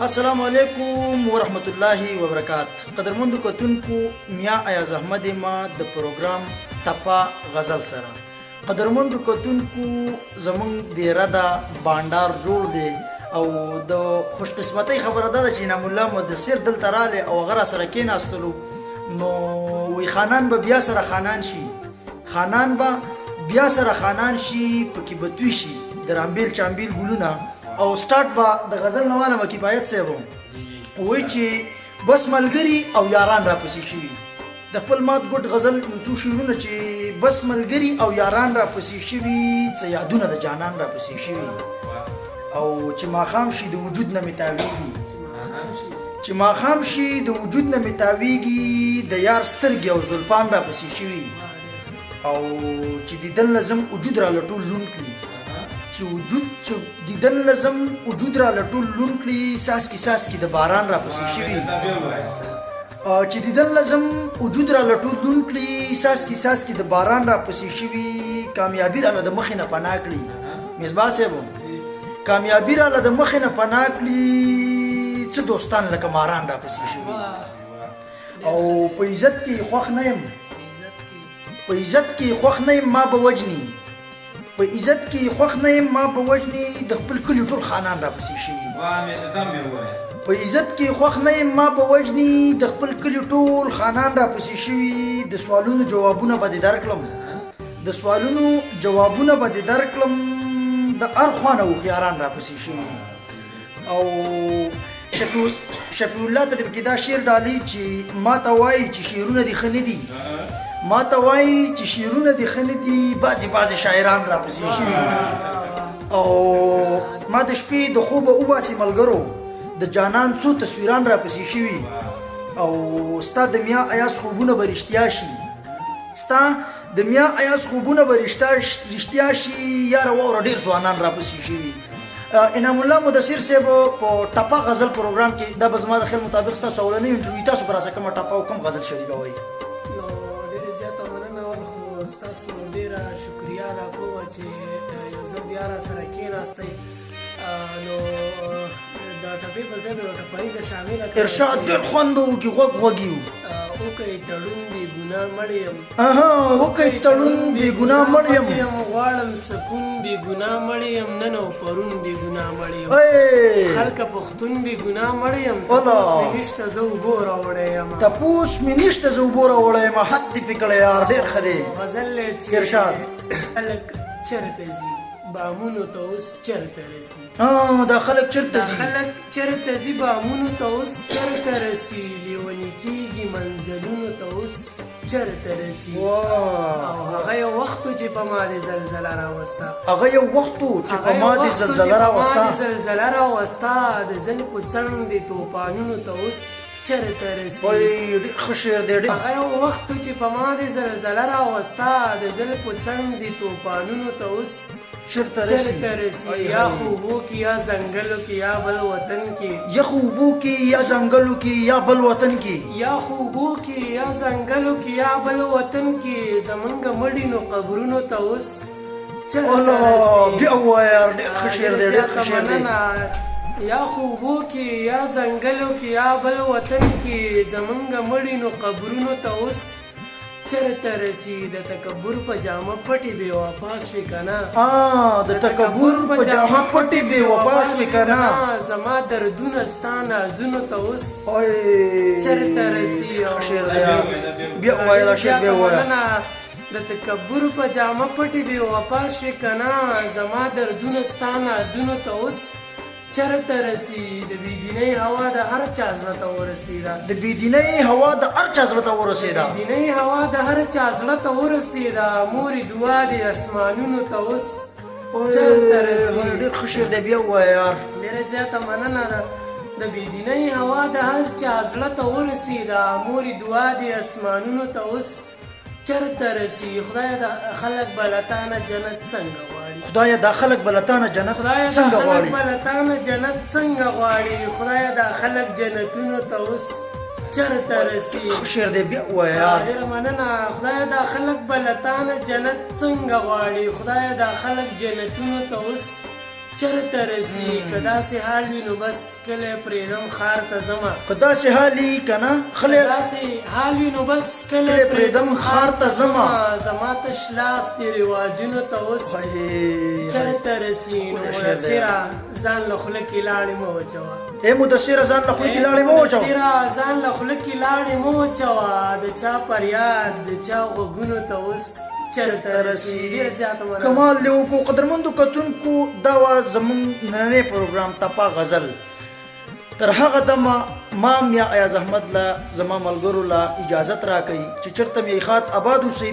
السلام علیکم ورحمت الله وبرکات. قدرمنو کتونکو میا ایاز احمد ما د پروګرام ټپا غزل سره. قدرمنو کتونکو زمون د رادا بانډار جوړ دی او د خوش قسمتۍ خبره ده چې نام الله مدثر دل تراله او غره سره کېناستلو نو وی خانان به بیا سره خانان شي، خانان به بیا سره خانان شي، پکې بتوي شي درامبیل چامبیل ګلونه او سٹارټ با د غزل نواله مکفایت صاحب وای چې بس ملګری او یاران را پسې شي. د خپل مات ګډ غزل یو څو شعرونه چې بس ملګری او یاران را پسې شي، څه یادونه د جانان را پسې شي او چې ماخام شي د وجود نه متاویږي، چې ماخام شي د وجود نه متاویږي، د یار سترګې او زلفان را پسې شي او چې دیدل لازم وجود را لټول لون کړي، چې وجود چې دیدن لازم وجود را لټول لون کړي، ساس کی د باران را پسې شوي، چې دیدن لازم وجود را لټول لون کړي، ساس کی د باران را پسې شوي، کامیابی را د مخې نه پناه کړي. مصباح صاحب کامیابی را د مخې نه پناه کړي، څه دوستان لکه ماران را پسې شوي او په عزت کې خوښ نه یم، په عزت کې خوښ نه یم ما به وجني، په عزت کې خوښ نه یم ما به وجني، د خپل کلي ټول خانان را پسې شوي، په عزت کې خوښ نه یم ما به وجني، د خپل کلي ټول خانان را پسې شوي، د سوالونو جوابونه به دې درکړم، د سوالونو جوابونه به دې درکړم، د هر خوانه هوښیاران را پسې شوي او شفیع الله ته دې پکې دا شعر ډالي چې ما ته وایي چې شعرونه دې ښه نه دي، ما ته وایي چې شعرونه دې ښه نه دي، بعضې شاعران را پسې شوي او ما د شپې د خوبه وباسي ملګرو د جانان څو تصویران را پسې شوي او ستا د میا ایاز خوبونه به رښتیا شي، ستا د میا ایاز خوبونه به رښتیا شي، یاره واوره ډېر ځوانان را پسې شوي. انعام الله مدثر صاحب په ټپا غزل پروګرام کې دا به زما د خیال مطابق ستاسو اولنۍ انټرویو تاسو به راسره کومه ټپا او کوم غزل شریکوئ؟ ستاسو ډیره شکریا ادا کوم چې یو ځل بیا را سره کېناستئ نو د ټپې په ځای به یوه ټپاییزه شامله کړئ. ارشاد ډېر خوند به وکړي، غوږ یو وکئ تړون بې ګناه مړ یم، وکئ تړون بې ګناه مړ یم، غواړم سکون بې ګناه مړ یم، نن او پرون بې ګناه مړ یم، خلکه پښتون بې ګناه مړ یم، تپوس مې نشته زه اوبو راوړی یم، تپوس مې نشته زه اوبو راوړی یم، حد دې پې کړی یار ډېر ښه دی. غزل دی چې ارشاد خلک چېرته ځي بامونو ته اوس چېرته رسي، دا خلک چېرته ځي، خلک چېرته ځي بامونو ته اوس چېرته رسي، لیوني کېږي منزلونو ته اوس چېرته رسي او هغه یو وخت و چې په ما دې زلزله راوسته، هغه یو وخت و چې په ما دې زلزله راوسته، د زلفو څنډ دې توپانونو ته اوس چېرته رسي. ډېر ښه شعر دی. هغه یو وخت و چې په ما دې زلزله راوسته، د زلفو څنډ دې توپانونو ته اوس چېرته رسي، یا خوبو کې یا ځنګلو کې یا بل وطن کې، یا خوبو کې یا ځنګلو کې یا بل وطن کې، یا خوبو کې یا ځنګلو کې یا بل وطن کې، زمونږ مړي نو قبرونو ته اوس چېرته رسي. بیا ووایه ډېر ښه شعر دی، ډېر ښه شعر دی. یا خوبو کې یا ځنګلو کې یا بل وطن کې، زمونږ مړي نو قبرونو ته اوس چېرته رسي، د تکبر په جامه پټې بې وفا شوې که نه، د تکبر په جامه پټې بې وفا شوې که نه، زما دردونه ستا نازونو ته اوس چېرته رسي. بیا ووایه دا شعر بیا ووایه. د تکبر په جامه پټې بې وفا شوې که نه، زما دردونه ستا نازونو ته اوس چېرته رسي، د بېدینۍ هوا د هر چا زړه ته ورسېده، د بېدینۍ هوا د هر چا زړه ته ورسېده، د بېدینۍ هوا د هر چا زړه ته ورسېده، مورې دعا دې اسمانونو ته اوس چېرته رسي. ډېر ښه شعر دی، بیا ووایه یار. ډېره زیاته مننه ده. د بېدینۍ هوا د هر چا زړه ته ورسېده، مورې دعا دې اسمانونو ته اوس چېرته رسي. خدایه د خلک به له تا نه جنت څنګه غواړي، خدایه دا خلک به له تا نه جنت څنګه غواړي، خدایه دا خلک جنتونو ته اوس چېرته رسي. شعر دی بیا ووایه یار. ډېره مننه. خدایه دا خلک به له تا نه جنت څنګه غواړي، خدایه دا خلک جنتونو ته اوس چرته رسی که داسې حال وي نو بس کلی پرېږدم ښار ته ځمه که داسې حال وي که نه داسې حال وي نو بس کلی پرېږدم ښار ته ځمه زما تش لاس دې رواجونو ته اوس چرته رسی نو مدثره ځان له خوله کې لاړې مه وچوه ای مدثره ځان له خوله کې لاړې مه وچوه مدثره ځان له خوله کې لاړې مه وچوه د چا فریاد د چا غوږونو ته اوس چرته رسی ډېره زیاته مننه کمال دې وکړو قدرمندو کتونکو دا وه زموږ نننی پروګرام تپا غزل تر هغه دمه ما میا ایاز احمد له زما ملګرو له اجازت راکوي چې چېرته مې ښاد آباد اوسئ